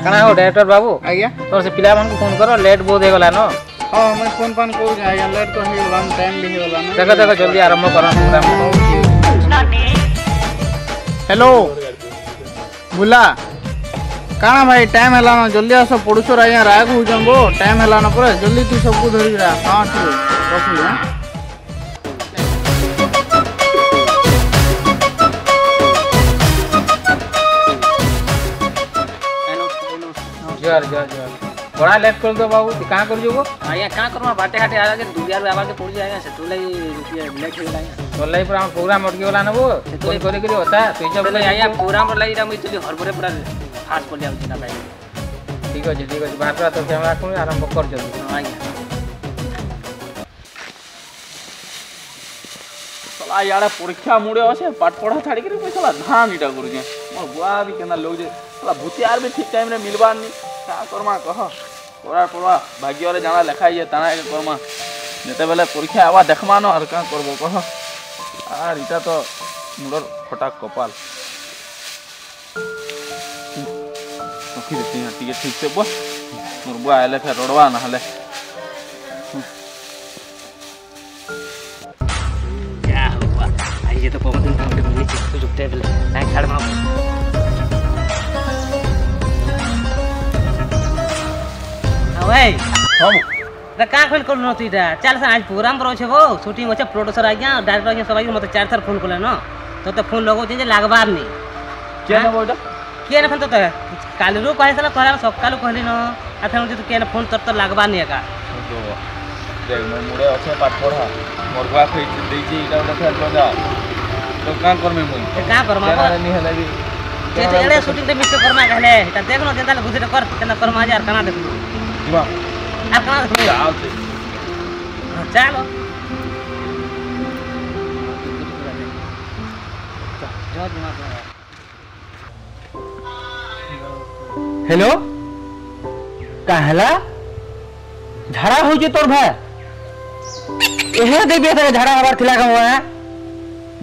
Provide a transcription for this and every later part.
काना हो डायरेक्टर बाबू आज्ञा तोर से पिला मन को फोन करो लेट बहुत हे गला न हां मैं फोन पान करू आज्ञा लेट तो हे गला टाइम भी हे गला न देखो देखो जल्दी आरंभ करो प्रोग्राम। हेलो बुला काना भाई टाइम हला न जल्दी आस पड़ुसर आज्ञा राग हो जंबो टाइम हला न पर जल्दी तू सब को धरि रा हां ठीक रखली हां जर जर जर बड़ा लेट कर दो बाबू तू कहां कर जोगो आया का करमा बाटे हाटे आगे दुनिया रे आवाज पड़ जाएगा से तोलाई लेट हो गला तोलाई पर हम प्रोग्राम अटके वाला न वो कोई करे के होता तू जब तो आया प्रोग्राम लाई रा मैं चली हरबरे पूरा फास्ट पड़ जाउ ना भाई ठीक है बात तो कैमरा को आरंभ कर जल्दी आया सला यार परीक्षा मुड़े আছে पाठ पढ़ा छाड़ी के कोई सला धाम इटा करू जे मोर बुआ भी केना लोग जे सला भूतियार भी ठीक टाइम रे मिलबार नी का करमा कह कोरा पड़वा भाग्य रे जाना लिखाई जे तना के करमा जते बेले परीक्षा आवा देखमा न और का करबो कह आर इटा तो मुडर फटा कपाल ओखी देती है ठीक से बस मोर बुआ आले फिर रोडवा ना हले ये तो बहुत दिन तक नीचे तो झुकते हैं नहीं छाड़ मां ओए हम रे का खोल कर न तू चल से आज प्रोग्राम करो छे वो शूटिंग होचे प्रोड्यूसर आ गया डायरेक्टर के सबाई मते चार चार फोन कोले न तो फोन लगो जे लागबार नहीं के न बोइडा के न फोन तो काल रो कहे सला तोरा सकाल कहली न आ फेन जे तू के न फोन तर लागबार नहीं का देख मैं मुड़े अच्छे पाठ पढ़ा मोर बुआ खई देई इटा उठा फेर लगा तो का कर में मुई का कर मा नहीं हला भी जे तो एड़े शूटिंग ते मिस करमा कहले त देख न देता बुझे कर केना करमा यार कना देख दिमा आ कना देख चाल से चलो हेलो कहला झाड़ा हो जे तोर भाई एहे देबे त झाड़ा हबार थिला का हुआ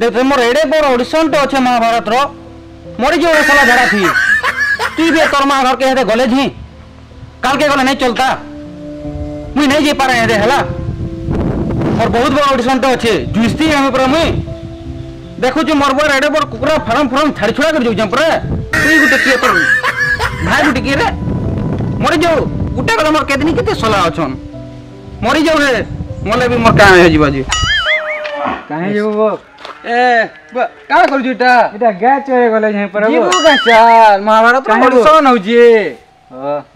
देख मोर एडे बोर ऑडिशन तो अच्छे महाभारत रो मोरी जो साला झाड़ा थी तू भी तोर मां घर के हेदे गले जी काल के गले नहीं चलता मुई नहीं जे पारे हेदे हला और बहुत बड़ ऑडिशन तो अच्छे जुस्ती हम पर मुई देखो जो मोर बोर एडे बोर कुकुरा फार्म छाड़ी छुड़ा कर जो जंपर तू गुटे के तोर भाई गुटे के रे मोरी जो गुटे गला मोर केदनी केते सला अछन मोरी जो रे मोले भी मोर काहे जीवा जी काहे जेबो वो ए का कर जुटा इटा गाय चोरे गले यहीं पर जीवो का चाल महाभारत का ऑडिशन हो जी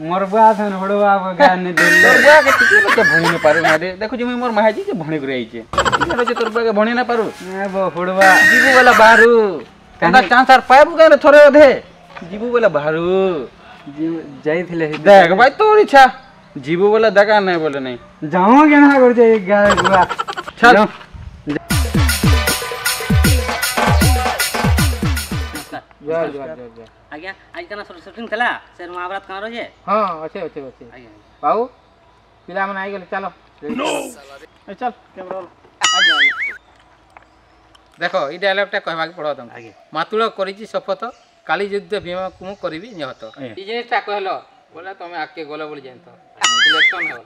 मोर बुआ थन होड़वा गाय ने दिल तोर बुआ के टिके के भणी न पारू मारे देखो जी मोर महाजी के भणी करे आइचे इधर जे तोर बुआ के भणी न पारू ए वो होड़वा जीवो वाला बारू कंदा चांस आर पाइब के थोड़े अधे जीवो वाला बारू जाई थिले देख भाई तोर इच्छा जीवो वाला दगा नहीं बोले नहीं जाओ केना कर जे गाय बुआ चल आज्ञा आज कना शूटिंग थला सर महाभारत कहां रो जे हां अच्छे अच्छे अच्छे बाबू पिला मन आई गेल चलो नो चल कैमरा देखो ई डायलॉग टा कहबा के पड़ो तुम मातुल करिछि शपथ काली युद्ध भीम को करबी निहत ई जिनिसटा कहलो बोला तुम आके गलो बोली जानतो सिलेक्शन हो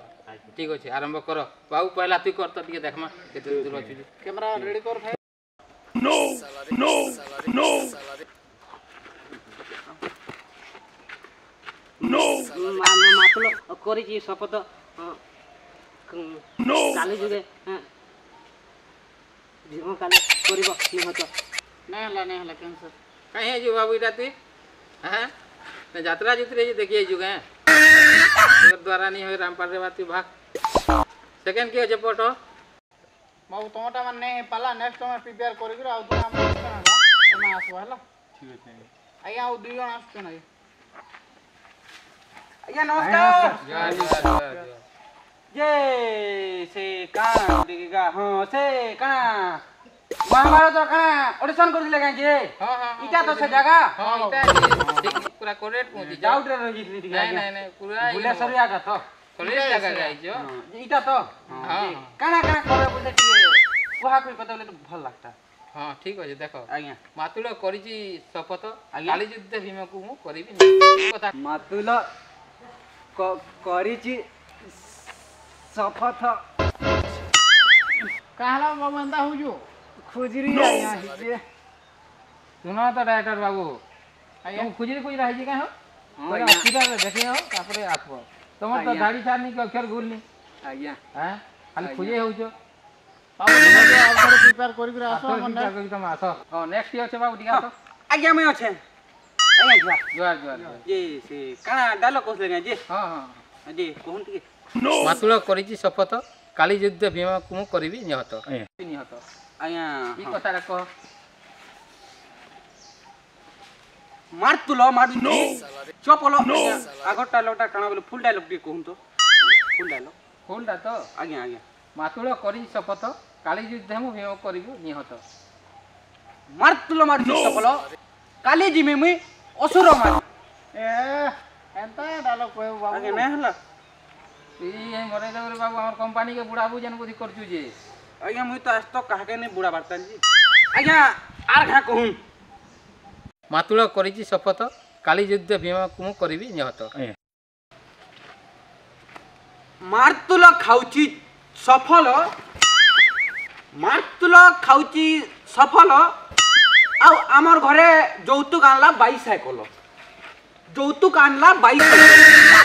ठीक अछि आरंभ करो बाबू पहला तू कर त देखमा केते दूर अछि कैमरा रेडी कर भाई नो नो नो नो मातुल करिछि शपथ नो काली जुगे भीम काली करबो निहत नहीं हला कैंसर कहे जो बाबू इटा तू हां न यात्रा जितरे जे देखिए जुगे अगर द्वारा नहीं होय रामपाल रे बात भाग सेकंड के जे फोटो बाबू तोटा मन नहीं पाला नेक्स्ट में प्रिपेयर करिक आ तू हम तमा आसो हला ठीक है आया आ दुई जण आसतो ना आया नमस्कार जय से का दिगा हां से का महाभारत का ऑडिशन कर दिले काहे जे हां हां इटा तो से जगह हां इटा पूरा करेक्ट पहुंची जाउट रे रही थी नहीं पूरा बुले सरिया का तो सरिया जगह गई जो इटा तो हां काना काना करे बोलते ठीक वहा कोई पता बोले तो भल लगता ହଁ ଠିକ ଅଛି ଦେଖ ଆଜ୍ଞା ମାତୁଳ କରିଛି ଶପଥ ଆଜ୍ଞା। କାଲି ଯୁଦ୍ଧ ଭୀମକୁ ମୁଁ କରିବି ନିହତ। କଥା ମାତୁଲ କରିଛି ଶପଥ କାହଲା ବାବୁ ଏନ୍ତା ହଉଛୁ ଖୁଜୁରୀ ଆଜ୍ଞା ହେଇଛି ଶୁଣ ତ ଡାଇରେକ୍ଟର ବାବୁ ଆଜ୍ଞା ଖୁଜିରି ଖୁଜିରା ହେଇଛି କାଁ ହଁ ଆଜ୍ଞା। ହସ୍ପିଟାଲରେ ଦେଖେଇ ହଉ ତାପରେ ଆସବ ତମର ତ ଆଜ୍ଞା। ଦାଢ଼ି ଛାଡ଼ନି କି ଅକ୍ଷର ଗୁଲନି ଆଜ୍ଞା হ্যাঁ খালি খুঁজে হউছ ପ୍ରିପେୟାର କରିକିରି ଆସ ତମେ ଆସ ହଁ ନେକ୍ସଟ ଅଛି ବାବୁ ଟିକେ ଆସ ଆଜ୍ଞା ମୁଇଁ ଅଛେ ଆଜ୍ଞା ଯିବା ଜୁହାର ଜୁହାର ଜୁହାର। ଯେ ସେ କାଣା ଡାଇଲଗ କହୁଥିଲେ ଆଜ୍ଞା ଯେ ହଁ ହଁ ଯେ କହୁନ୍ ଟିକେ ମାତୁଳ କରିଛି ଶପଥ କାଲି ଯୁଦ୍ଧ ଭୀମକୁ ମୁଁ କରିବି ନିହତ ନିହତ ଆଜ୍ଞା କି କଥାଟା କହ ମାରତୁଲ ମାରୁଛି ଚପଲ ଆଗ ଡାଇଲଗଟା କାଣା ବୋଲେ ଫୁଲ୍ ଡାଇଲଗ ଟିକେ କହୁନ୍ ତ ଫୁଲ୍ ଡାଇଲଗ ଫୁଲଟା ତ ଆଜ୍ଞା ଆଜ୍ଞା ମାତୁଳ କରିଛି ଶପଥ କାଲି ଯୁଦ୍ଧ ମୁଁ ଭୀମ କରିବି ନିହତ ମାରତୁଲ ମାରୁଛି ଚପଲ କାଲି ଯିମି ମୁଇଁ ଅସୁର ମାରି ଏ ଏନ୍ତା ଡାଇଲଗ କହିବୁ ବାବୁ ଆଜ୍ଞା ନାଇଁ ହେଲା এই মরে যাবে বাবু আমার কোম্পানিকে বুড়াবু যেন বুঝি করছু যে ଆଜ୍ଞା ମୁଇଁ ତ ଆজ ତ କାହାକେ ନେଇ ବୁଢ଼ା ବାର୍ତ୍ତା জি ଆଜ୍ଞା ଆର୍ ଘା କହୁନ୍ মাতুଳ କରିଛି ଶପଥ କାଲି ଯୁଦ୍ଧ ଭୀମକୁ ମୁଁ କରିବି ନିହତ ମାରତୁଲ ଖାଉଛି ସଫଲ ମାରତୁଲ ଖାଉଛି ସଫଲ ଆଉ ଆମର ଘରେ ଯୌତୁକ ଆଣିଲା 22 ସାଇକଲ ଯୌତୁକ ଆଣିଲା 22